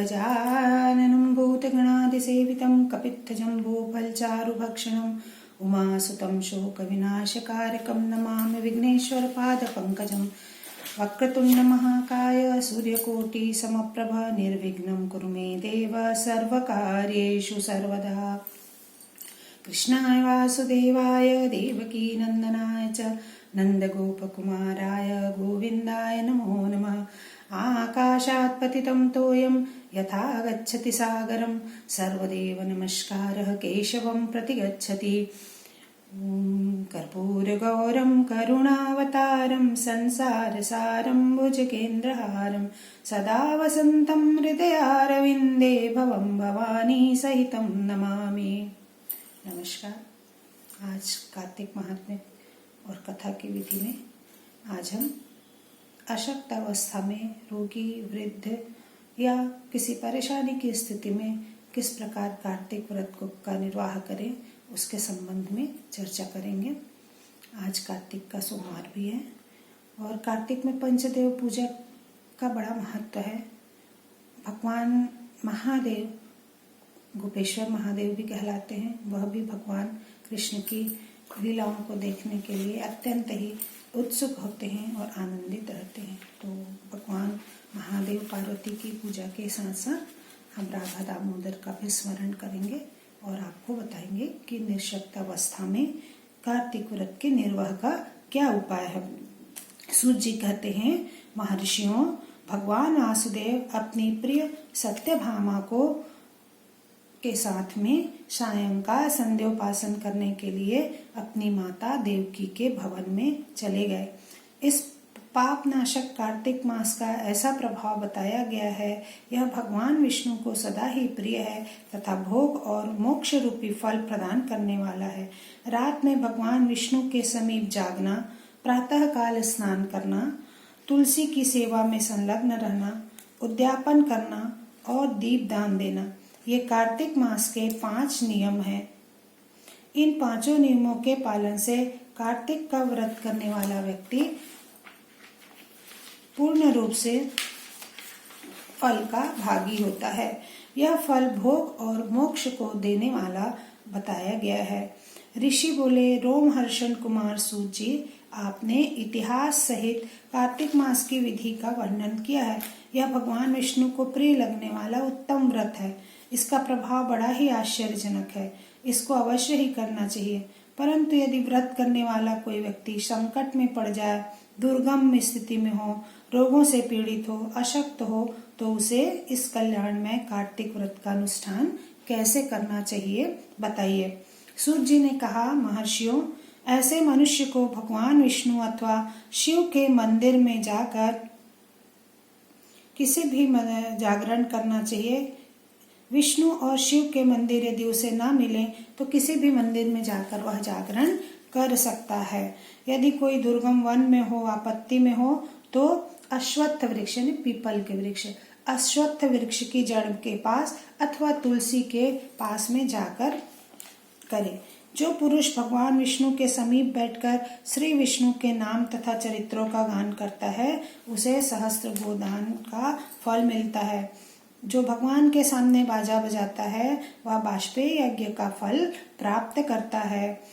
गजाननं भूतगणादिसेवितं कपित्थजम्बूफलचारुभक्षणम् उमासुतं शोकविनाशकारकं नमामि विघ्नेश्वरपादपङ्कजं। वक्रतुण्डमहाकाय सूर्यकोटिसमप्रभ निर्विघ्नं कुरु मे देव सर्वकार्येषु सर्वदा। कृष्णाय वासुदेवाय देवकीनन्दनाय च नन्दगोपकुमाराय गोविन्दाय नमो नमः। आकाशात् पतितं तोयं यथा गच्छति सागरं सर्वदेव नमस्कारः केशवं प्रति गच्छति। कर्पूरगौरं करुणावतारं संसारसारं भुजगेन्द्रहारं सदा वसन्तं हृदयारविन्दे भवं भवानी सहितं नमामि। नमस्कार। आज कार्तिक महात्म्य और कथा की विधि में आज हम अशक्त अवस्था में रोगी, वृद्ध या किसी परेशानी की स्थिति में किस प्रकार कार्तिक व्रत का निर्वाह करें उसके संबंध में चर्चा करेंगे। आज कार्तिक का सोमवार भी है और कार्तिक में पंचदेव पूजा का बड़ा महत्व है। भगवान महादेव गोपेश्वर महादेव भी कहलाते हैं। वह भी भगवान कृष्ण की लीलाओं को देखने के लिए अत्यंत ही उत्सुक होते हैं और आनंदित रहते हैं। तो भगवान महादेव पार्वती की पूजा के साथ साथ हम राधा दामोदर का भी स्मरण करेंगे और आपको बताएंगे कि निर्शक्त अवस्था में कार्तिक व्रत के निर्वाह का क्या उपाय है। सूत जी कहते हैं, महर्षियों, भगवान वासुदेव अपनी प्रिय सत्यभामा को के साथ में सायंकाल संध्योपासन करने के लिए अपनी माता देवकी के भवन में चले गए। इस पापनाशक कार्तिक मास का ऐसा प्रभाव बताया गया है, यह भगवान विष्णु को सदा ही प्रिय है तथा भोग और मोक्ष रूपी फल प्रदान करने वाला है। रात में भगवान विष्णु के समीप जागना, प्रातः काल स्नान करना, तुलसी की सेवा में संलग्न रहना, उद्यापन करना और दीपदान देना, ये कार्तिक मास के 5 नियम हैं। इन 5 नियमों के पालन से कार्तिक का व्रत करने वाला व्यक्ति पूर्ण रूप से फल का भागी होता है। यह फल भोग और मोक्ष को देने वाला बताया गया है। ऋषि बोले, रोमहर्षण कुमार सूत जी, आपने इतिहास सहित कार्तिक मास की विधि का वर्णन किया है। यह भगवान विष्णु को प्रिय लगने वाला उत्तम व्रत है। इसका प्रभाव बड़ा ही आश्चर्यजनक है। इसको अवश्य ही करना चाहिए। परंतु यदि व्रत करने वाला कोई व्यक्ति संकट में पड़ जाए, दुर्गम स्थिति में हो, रोगों से पीड़ित हो, अशक्त हो, तो उसे इस कल्याण में कार्तिक व्रत का अनुष्ठान कैसे करना चाहिए, बताइए। सूत जी ने कहा, महर्षियों, ऐसे मनुष्य को भगवान विष्णु अथवा शिव के मंदिर में जाकर किसी भी जागरण करना चाहिए। विष्णु और शिव के मंदिर यदि उसे ना मिले तो किसी भी मंदिर में जाकर वह जागरण कर सकता है। यदि कोई दुर्गम वन में हो, आपत्ति में हो, तो अश्वत्थ वृक्ष यानी पीपल के वृक्ष, अश्वत्थ वृक्ष की जड़ के पास अथवा तुलसी के पास में जाकर करे। जो पुरुष भगवान विष्णु के समीप बैठकर श्री विष्णु के नाम तथा चरित्रों का गान करता है, उसे सहस्त्र गोदान का फल मिलता है। जो भगवान के सामने बाजा बजाता है, वह बाजपेयी यज्ञ का फल प्राप्त करता है।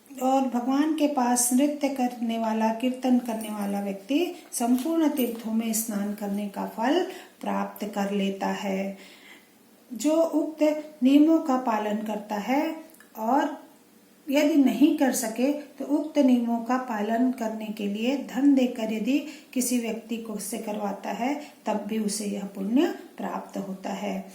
और भगवान के पास नृत्य करने वाला, कीर्तन करने वाला व्यक्ति संपूर्ण तीर्थों में स्नान करने का फल प्राप्त कर लेता है। जो उक्त नियमों का पालन करता है और यदि नहीं कर सके तो उक्त नियमों का पालन करने के लिए धन देकर यदि किसी व्यक्ति को उससे करवाता है, तब भी उसे यह पुण्य प्राप्त होता है।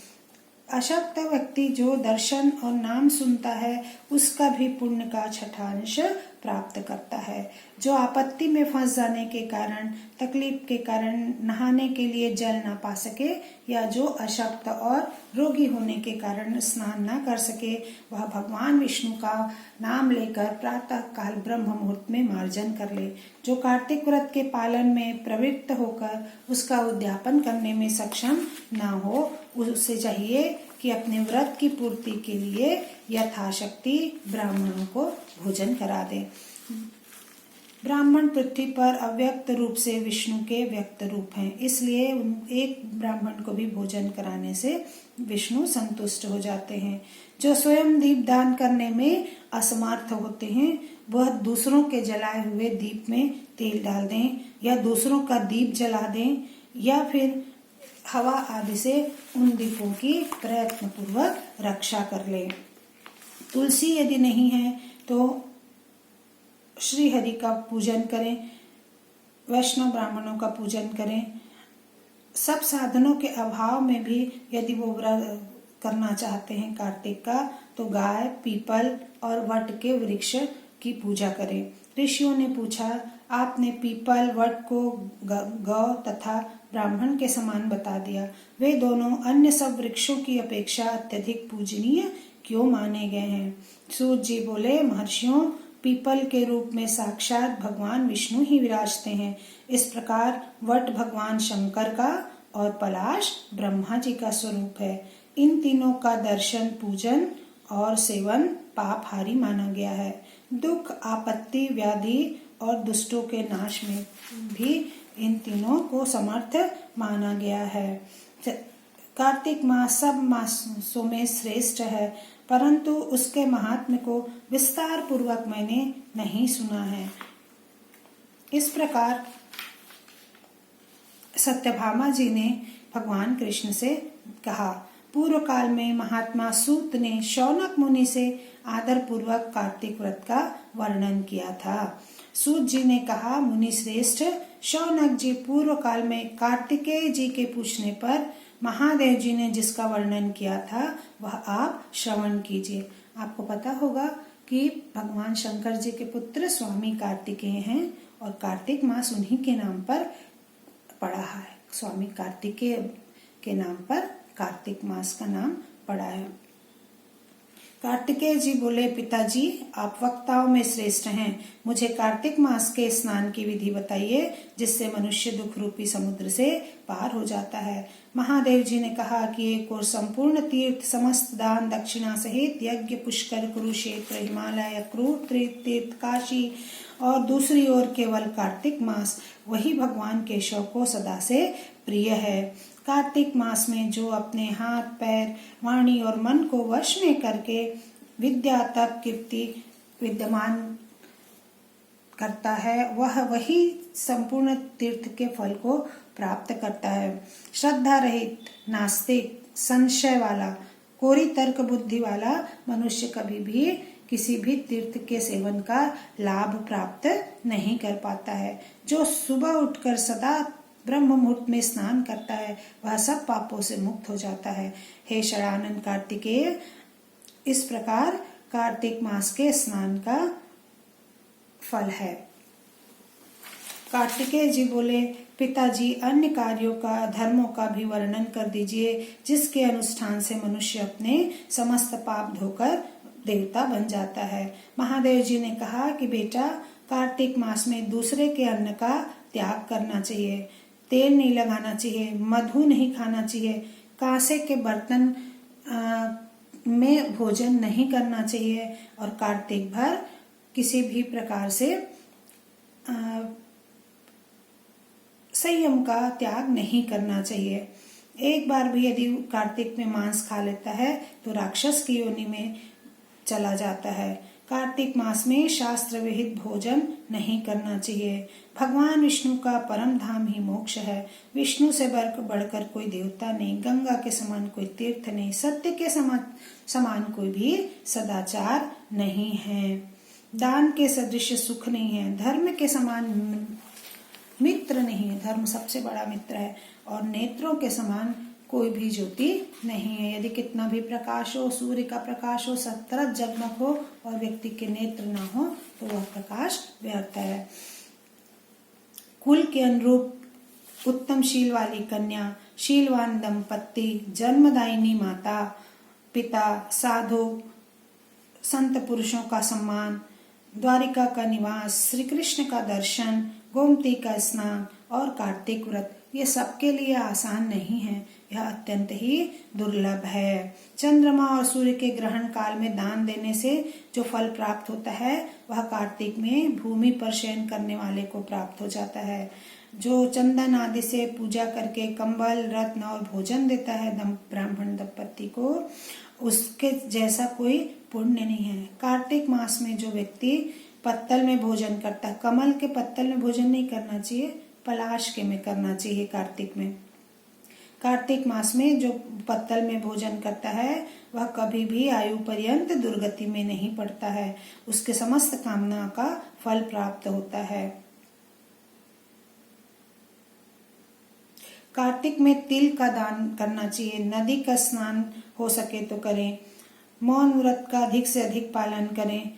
अशक्त व्यक्ति जो दर्शन और नाम सुनता है, उसका भी पुण्य का 6वां अंश प्राप्त करता है। जो आपत्ति में फंस जाने के कारण, तकलीफ के कारण नहाने के लिए जल ना पा सके, या जो अशक्त और रोगी होने के कारण स्नान ना कर सके, वह भगवान विष्णु का नाम लेकर प्रातः काल ब्रह्म मुहूर्त में मार्जन कर ले। जो कार्तिक व्रत के पालन में प्रवृत्त होकर उसका उद्यापन करने में सक्षम ना हो, उससे चाहिए कि अपने व्रत की पूर्ति के लिए यथाशक्ति ब्राह्मणों को भोजन करा दे। ब्राह्मण पृथ्वी पर अव्यक्त रूप से विष्णु के व्यक्त रूप हैं, इसलिए एक ब्राह्मण को भी भोजन कराने से विष्णु संतुष्ट हो जाते हैं। जो स्वयं दीप दान करने में असमर्थ होते हैं वह दूसरों के जलाए हुए दीप में तेल डाल दें या दूसरों का दीप जला दें या फिर हवा आदि से उन दीपों की प्रयत्न पूर्वक रक्षा कर लें। तुलसी यदि नहीं है तो श्री हरि का पूजन करें, वैष्णव ब्राह्मणों का पूजन करें। सब साधनों के अभाव में भी यदि वो व्रत करना चाहते हैं कार्तिक का तो गाय, पीपल और वट के वृक्ष की पूजा करें। ऋषियों ने पूछा, आपने पीपल, वट को गौ तथा ब्राह्मण के समान बता दिया, वे दोनों अन्य सब वृक्षों की अपेक्षा अत्यधिक पूजनीय क्यों माने गए हैं? सूत जी बोले, महर्षियों, पीपल के रूप में साक्षात भगवान विष्णु ही विराजते हैं। इस प्रकार वट भगवान शंकर का और पलाश ब्रह्मा जी का स्वरूप है। इन तीनों का दर्शन, पूजन और सेवन पापहारी माना गया है। दुख, आपत्ति, व्याधि और दुष्टों के नाश में भी इन तीनों को समर्थ माना गया है। कार्तिक मास सब मासों में श्रेष्ठ है, परंतु उसके महात्म्य को विस्तार पूर्वक मैंने नहीं सुना है। इस प्रकार सत्यभामा जी ने भगवान कृष्ण से कहा। पूर्व काल में महात्मा सूत ने शौनक मुनि से आदर पूर्वक कार्तिक व्रत का वर्णन किया था। सूत जी ने कहा, मुनि श्रेष्ठ शौनक जी, पूर्व काल में कार्तिकेय जी के पूछने पर महादेव जी ने जिसका वर्णन किया था वह आप श्रवण कीजिए। आपको पता होगा कि भगवान शंकर जी के पुत्र स्वामी कार्तिकेय हैं और कार्तिक मास उन्हीं के नाम पर पड़ा है। स्वामी कार्तिकेय के नाम पर कार्तिक मास का नाम पड़ा है। कार्तिकेय जी बोले, पिताजी, आप वक्ताओं में श्रेष्ठ हैं, मुझे कार्तिक मास के स्नान की विधि बताइए जिससे मनुष्य दुख रूपी समुद्र से पार हो जाता है। महादेव जी ने कहा कि एक और संपूर्ण तीर्थ, समस्त दान दक्षिणा सहित यज्ञ, पुष्कर, कुरुक्षेत्र, हिमालय, अक्रूर तीर्थ, काशी और दूसरी ओर केवल कार्तिक मास, वही भगवान केशव को सदा से प्रिय है। कार्तिक मास में जो अपने हाथ, पैर, वाणी और मन को वश में करके विद्या, तप, कीर्ति विद्यमान करता है वह वही संपूर्ण तीर्थ के फल को प्राप्त करता है। श्रद्धा रहित, नास्तिक, संशय वाला, कोरी तर्क बुद्धि वाला मनुष्य कभी भी किसी भी तीर्थ के सेवन का लाभ प्राप्त नहीं कर पाता है। जो सुबह उठकर सदा ब्रह्म मुहूर्त में स्नान करता है वह सब पापों से मुक्त हो जाता है। हे शरणानंद कार्तिकेय, इस प्रकार कार्तिक मास के स्नान का फल है। कार्तिकेय जी बोले, पिताजी, अन्य कार्यों का, धर्मों का भी वर्णन कर दीजिए जिसके अनुष्ठान से मनुष्य अपने समस्त पाप धोकर देवता बन जाता है। महादेव जी ने कहा कि बेटा, कार्तिक मास में दूसरे के अन्न का त्याग करना चाहिए, तेल नहीं लगाना चाहिए, मधु नहीं खाना चाहिए, कांसे के बर्तन में भोजन नहीं करना चाहिए और कार्तिक भर किसी भी प्रकार से संयम का त्याग नहीं करना चाहिए। एक बार भी यदि कार्तिक में मांस खा लेता है तो राक्षस की योनि में चला जाता है। कार्तिक मास में शास्त्र विहित भोजन नहीं करना चाहिए। भगवान विष्णु का परम धाम ही मोक्ष है। विष्णु से बढ़कर कोई देवता नहीं, गंगा के समान कोई तीर्थ नहीं, सत्य के समान कोई भी सदाचार नहीं है, दान के सदृश सुख नहीं है, धर्म के समान मित्र नहीं है, धर्म सबसे बड़ा मित्र है, और नेत्रों के समान कोई भी ज्योति नहीं है। यदि कितना भी प्रकाश हो, सूर्य का प्रकाश हो, सतरत जगमग हो और व्यक्ति के नेत्र ना हो तो वह प्रकाश व्यर्थ है। कुल के अनुरूप उत्तम शील वाली कन्या, शीलवान दंपत्ति, जन्मदायिनी माता, पिता, साधु संत पुरुषों का सम्मान, द्वारिका का निवास, श्री कृष्ण का दर्शन, गोमती का स्नान और कार्तिक व्रत ये सबके लिए आसान नहीं है, यह अत्यंत ही दुर्लभ है। चंद्रमा और सूर्य के ग्रहण काल में दान देने से जो फल प्राप्त होता है वह कार्तिक में भूमि पर शयन करने वाले को प्राप्त हो जाता है। जो चंदन आदि से पूजा करके कंबल, रत्न और भोजन देता है ब्राह्मण दंपति को, उसके जैसा कोई पुण्य नहीं है। कार्तिक मास में जो व्यक्ति पत्तल में भोजन करता है, कमल के पत्तल में भोजन नहीं करना चाहिए, पलाश के में करना चाहिए। कार्तिक मास में जो पत्तल में भोजन करता है वह कभी भी आयु पर्यंत दुर्गति में नहीं पड़ता है, उसके समस्त कामना का फल प्राप्त होता है। कार्तिक में तिल का दान करना चाहिए, नदी का स्नान हो सके तो करें, मौन व्रत का अधिक से अधिक पालन करें,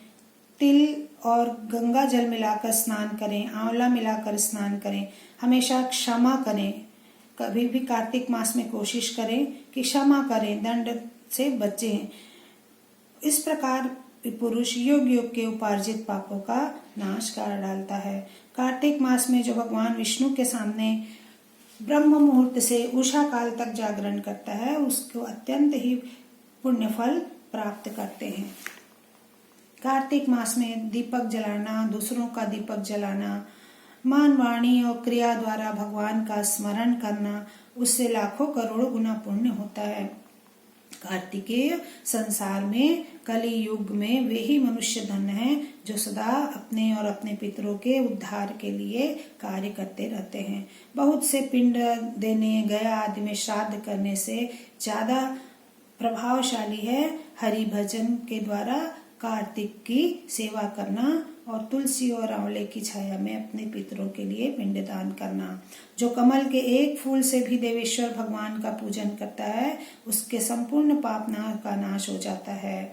तिल और गंगा जल मिलाकर स्नान करें, आंवला मिलाकर स्नान करें, हमेशा क्षमा करें। कभी भी कार्तिक मास में कोशिश करें कि क्षमा करें, दंड से बचें। इस प्रकार पुरुष योग के उपार्जित पापों का नाश कर डालता है। कार्तिक मास में जो भगवान विष्णु के सामने ब्रह्म मुहूर्त से उषा काल तक जागरण करता है उसको अत्यंत ही पुण्य फल प्राप्त करते हैं। कार्तिक मास में दीपक जलाना, दूसरों का दीपक जलाना, मान, वाणी और क्रिया द्वारा भगवान का स्मरण करना, उससे लाखों करोड़ों गुना पुण्य होता है। कार्तिकेय संसार में कली युग में वे ही मनुष्य धन है जो सदा अपने और अपने पितरों के उद्धार के लिए कार्य करते रहते हैं। बहुत से पिंड देने, गया आदि में श्राद्ध करने से ज्यादा प्रभावशाली है हरि भजन के द्वारा कार्तिक की सेवा करना और तुलसी और आंवले की छाया में अपने पितरों के लिए पिंडदान करना। जो कमल के एक फूल से भी देवेश्वर भगवान का पूजन करता है उसके संपूर्ण पाप का नाश हो जाता है।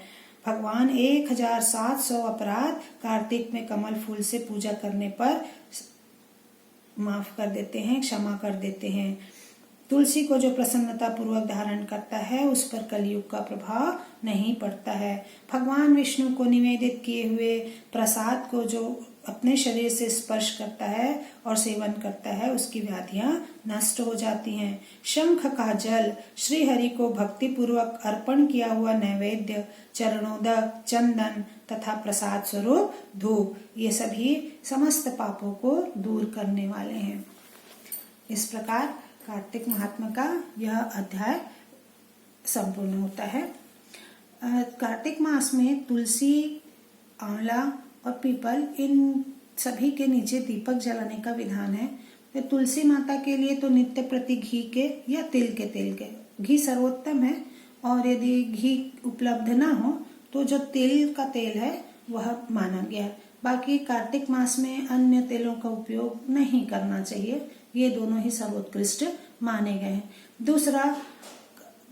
भगवान 1700 अपराध कार्तिक में कमल फूल से पूजा करने पर माफ कर देते हैं, क्षमा कर देते हैं। तुलसी को जो प्रसन्नता पूर्वक धारण करता है उस पर कलयुग का प्रभाव नहीं पड़ता है। भगवान विष्णु को निवेदित किए हुए प्रसाद को जो अपने शरीर से स्पर्श करता है और सेवन करता है उसकी व्याधियां नष्ट हो जाती हैं। शंख का जल, श्री हरि को भक्ति पूर्वक अर्पण किया हुआ नैवेद्य, चरणोदक, चंदन तथा प्रसाद स्वरूप धूप, ये सभी समस्त पापों को दूर करने वाले हैं। इस प्रकार कार्तिक महात्मा का यह अध्याय संपूर्ण होता है। कार्तिक मास में तुलसी, आंवला और पीपल इन सभी के नीचे दीपक जलाने का विधान है। तो तुलसी माता के लिए तो नित्य प्रति घी के या तिल के तेल के, घी सर्वोत्तम है और यदि घी उपलब्ध ना हो तो जो तिल का तेल है वह माना गया है। बाकी कार्तिक मास में अन्य तेलों का उपयोग नहीं करना चाहिए, ये दोनों ही सर्वोत्कृष्ट माने गए हैं। दूसरा,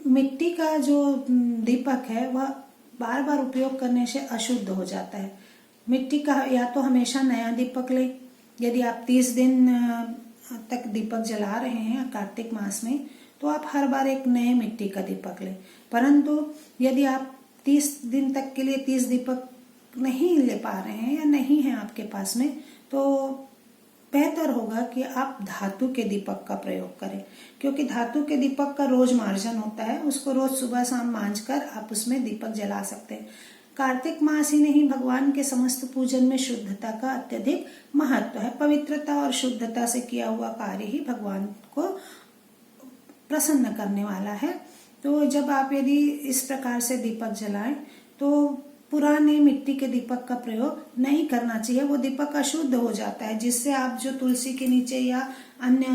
मिट्टी का जो दीपक है वह बार बार उपयोग करने से अशुद्ध हो जाता है। मिट्टी का या तो हमेशा नया दीपक लें, यदि आप 30 दिन तक दीपक जला रहे हैं कार्तिक मास में तो आप हर बार एक नए मिट्टी का दीपक लें। परंतु यदि आप 30 दिन तक के लिए 30 दीपक नहीं ले पा रहे हैं या नहीं है आपके पास में, तो बेहतर होगा कि आप धातु के दीपक का प्रयोग करें, क्योंकि धातु के दीपक का रोज मार्जन होता है, उसको रोज सुबह शाम मांज कर आप उसमें दीपक जला सकते हैं। कार्तिक मास ही नहीं, भगवान के समस्त पूजन में शुद्धता का अत्यधिक महत्व है। पवित्रता और शुद्धता से किया हुआ कार्य ही भगवान को प्रसन्न करने वाला है। तो जब आप यदि इस प्रकार से दीपक जलाएं तो पुराने मिट्टी के दीपक का प्रयोग नहीं करना चाहिए, वो दीपक अशुद्ध हो जाता है, जिससे आप जो तुलसी के नीचे या अन्य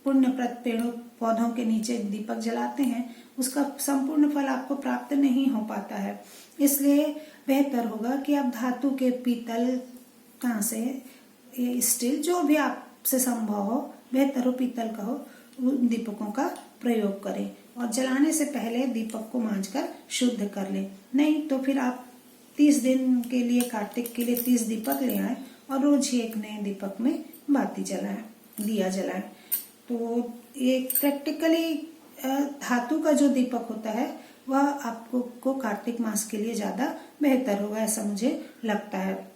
पुण्यप्रद पेड़ों पौधों के नीचे दीपक जलाते हैं उसका संपूर्ण फल आपको प्राप्त नहीं हो पाता है। इसलिए बेहतर होगा कि आप धातु के, पीतल, कांसे, स्टील, जो भी आपसे संभव हो, बेहतर हो पीतल का हो, उन दीपकों का प्रयोग करें और जलाने से पहले दीपक को मांजकर शुद्ध कर लें। नहीं तो फिर आप 30 दिन के लिए, कार्तिक के लिए 30 दीपक ले आए और रोज ही एक नए दीपक में बाती जलाएं, दिया जलाएं। तो ये प्रैक्टिकली धातु का जो दीपक होता है वह आपको कार्तिक मास के लिए ज्यादा बेहतर होगा, ऐसा मुझे लगता है।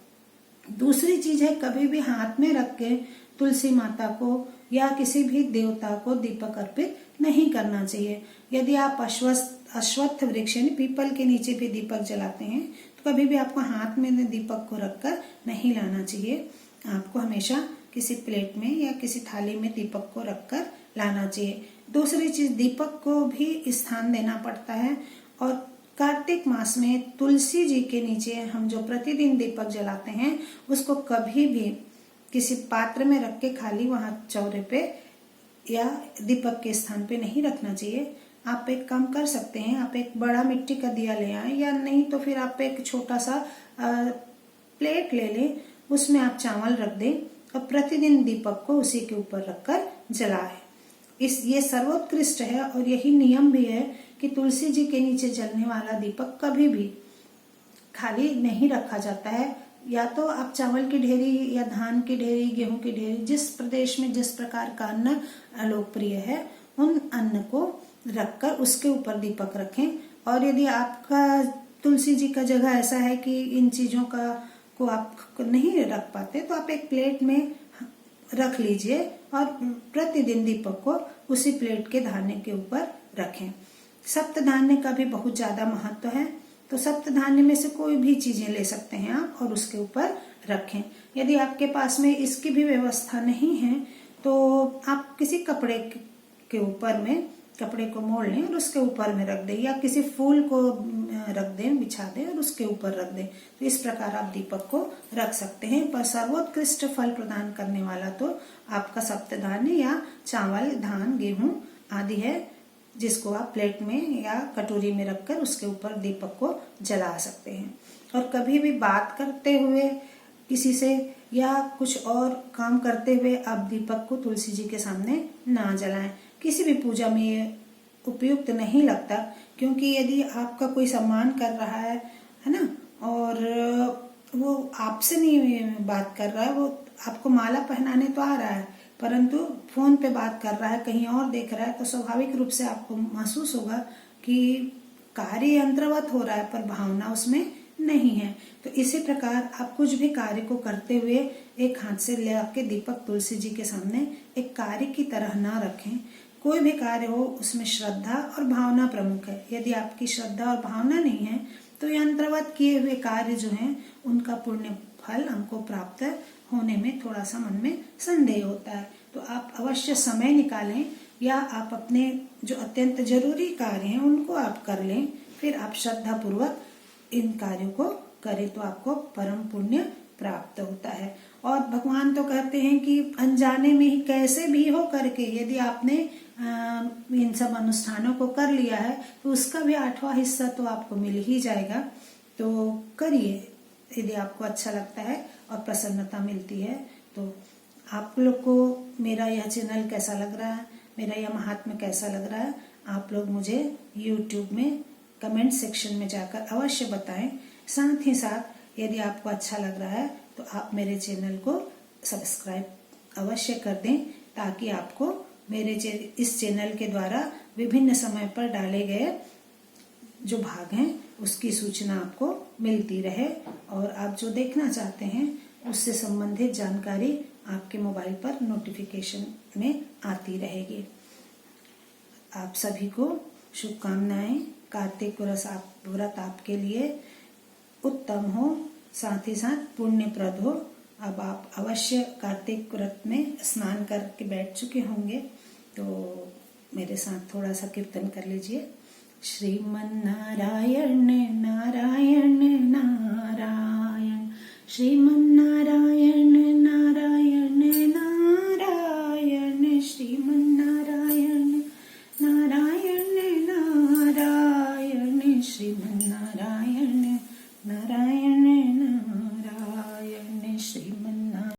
दूसरी चीज है, कभी भी हाथ में रख के तुलसी माता को या किसी भी देवता को दीपक अर्पित नहीं करना चाहिए। यदि आप अश्वत्थ वृक्ष यानी पीपल के नीचे भी दीपक जलाते हैं तो कभी भी आपको हाथ में दीपक को रखकर नहीं लाना चाहिए। आपको हमेशा किसी प्लेट में या किसी थाली में दीपक को रखकर लाना चाहिए। दूसरी चीज, दीपक को भी स्थान देना पड़ता है और कार्तिक मास में तुलसी जी के नीचे हम जो प्रतिदिन दीपक जलाते हैं उसको कभी भी किसी पात्र में रख के खाली वहां चौरे पे या दीपक के स्थान पे नहीं रखना चाहिए। आप एक काम कर सकते हैं, आप एक बड़ा मिट्टी का दिया ले आए या नहीं तो फिर आप एक छोटा सा प्लेट ले लें, उसमें आप चावल रख दें और प्रतिदिन दीपक को उसी के ऊपर रखकर जलाएं। ये सर्वोत्कृष्ट है और यही नियम भी है कि तुलसी जी के नीचे जलने वाला दीपक कभी भी खाली नहीं रखा जाता है। या तो आप चावल की ढेरी या धान की ढेरी, गेहूं की ढेरी, जिस प्रदेश में जिस प्रकार का अन्न लोकप्रिय है उन अन्न को रखकर उसके ऊपर दीपक रखें। और यदि आपका तुलसी जी का जगह ऐसा है कि इन चीजों को आप नहीं रख पाते तो आप एक प्लेट में रख लीजिए और प्रतिदिन दीपक को उसी प्लेट के धान्य के ऊपर रखें। सप्त धान्य का भी बहुत ज्यादा महत्व है, तो सप्त धान्य में से कोई भी चीजें ले सकते हैं आप और उसके ऊपर रखें। यदि आपके पास में इसकी भी व्यवस्था नहीं है तो आप किसी कपड़े के ऊपर में कपड़े को मोड़ लें और उसके ऊपर में रख दें या किसी फूल को रख दें, बिछा दें और उसके ऊपर रख दें। तो इस प्रकार आप दीपक को रख सकते हैं। पर सर्वोत्कृष्ट फल प्रदान करने वाला तो आपका सप्तधान्य या चावल, धान, गेहूं आदि है, जिसको आप प्लेट में या कटोरी में रखकर उसके ऊपर दीपक को जला सकते हैं। और कभी भी बात करते हुए किसी से या कुछ और काम करते हुए आप दीपक को तुलसी जी के सामने ना जलाएं। किसी भी पूजा में ये उपयुक्त नहीं लगता, क्योंकि यदि आपका कोई सम्मान कर रहा है ना, और वो आपसे नहीं बात कर रहा है, वो आपको माला पहनाने तो आ रहा है परंतु फोन पे बात कर रहा है, कहीं और देख रहा है, तो स्वाभाविक रूप से आपको महसूस होगा कि कार्य यंत्रवत हो रहा है पर भावना उसमें नहीं है। तो इसी प्रकार आप कुछ भी कार्य को करते हुए एक हाथ से ले आके दीपक तुलसी जी के सामने एक कार्य की तरह ना रखें। कोई भी कार्य हो उसमें श्रद्धा और भावना प्रमुख है। यदि आपकी श्रद्धा और भावना नहीं है तो यंत्रवत किए हुए कार्य जो हैं उनका पुण्य फल हमको प्राप्त होने में थोड़ा सा मन में संदेह होता है। तो आप अवश्य समय निकालें या आप अपने जो अत्यंत जरूरी कार्य हैं उनको आप कर लें, फिर आप श्रद्धा पूर्वक इन कार्यों को करें तो आपको परम पुण्य प्राप्त होता है। और भगवान तो कहते हैं कि अनजाने में ही कैसे भी हो करके यदि आपने इन सब अनुष्ठानों को कर लिया है तो उसका भी 8वां हिस्सा तो आपको मिल ही जाएगा। तो करिए यदि आपको अच्छा लगता है और प्रसन्नता मिलती है। तो आप लोग को मेरा यह चैनल कैसा लग रहा है, मेरा यह महात्म्य कैसा लग रहा है, आप लोग मुझे YouTube में कमेंट सेक्शन में जाकर अवश्य बताएं। साथ ही साथ यदि आपको अच्छा लग रहा है तो आप मेरे चैनल को सब्सक्राइब अवश्य कर दें, ताकि आपको मेरे इस चैनल के द्वारा विभिन्न समय पर डाले गए जो भाग हैं उसकी सूचना आपको मिलती रहे और आप जो देखना चाहते हैं उससे संबंधित जानकारी आपके मोबाइल पर नोटिफिकेशन में आती रहेगी। आप सभी को शुभकामनाएं। कार्तिक व्रत आपके लिए उत्तम हो, साथ ही साथ पुण्यप्रद हो। अब आप अवश्य कार्तिक व्रत में स्नान करके बैठ चुके होंगे, तो मेरे साथ थोड़ा सा कीर्तन कर लीजिए। श्रीमन्नारायण नारायण नारायण, श्रीमन्नारायण नारायण नारायण, श्रीमन्नारायण नारायण नारायण, श्रीमन्नारायण नारायण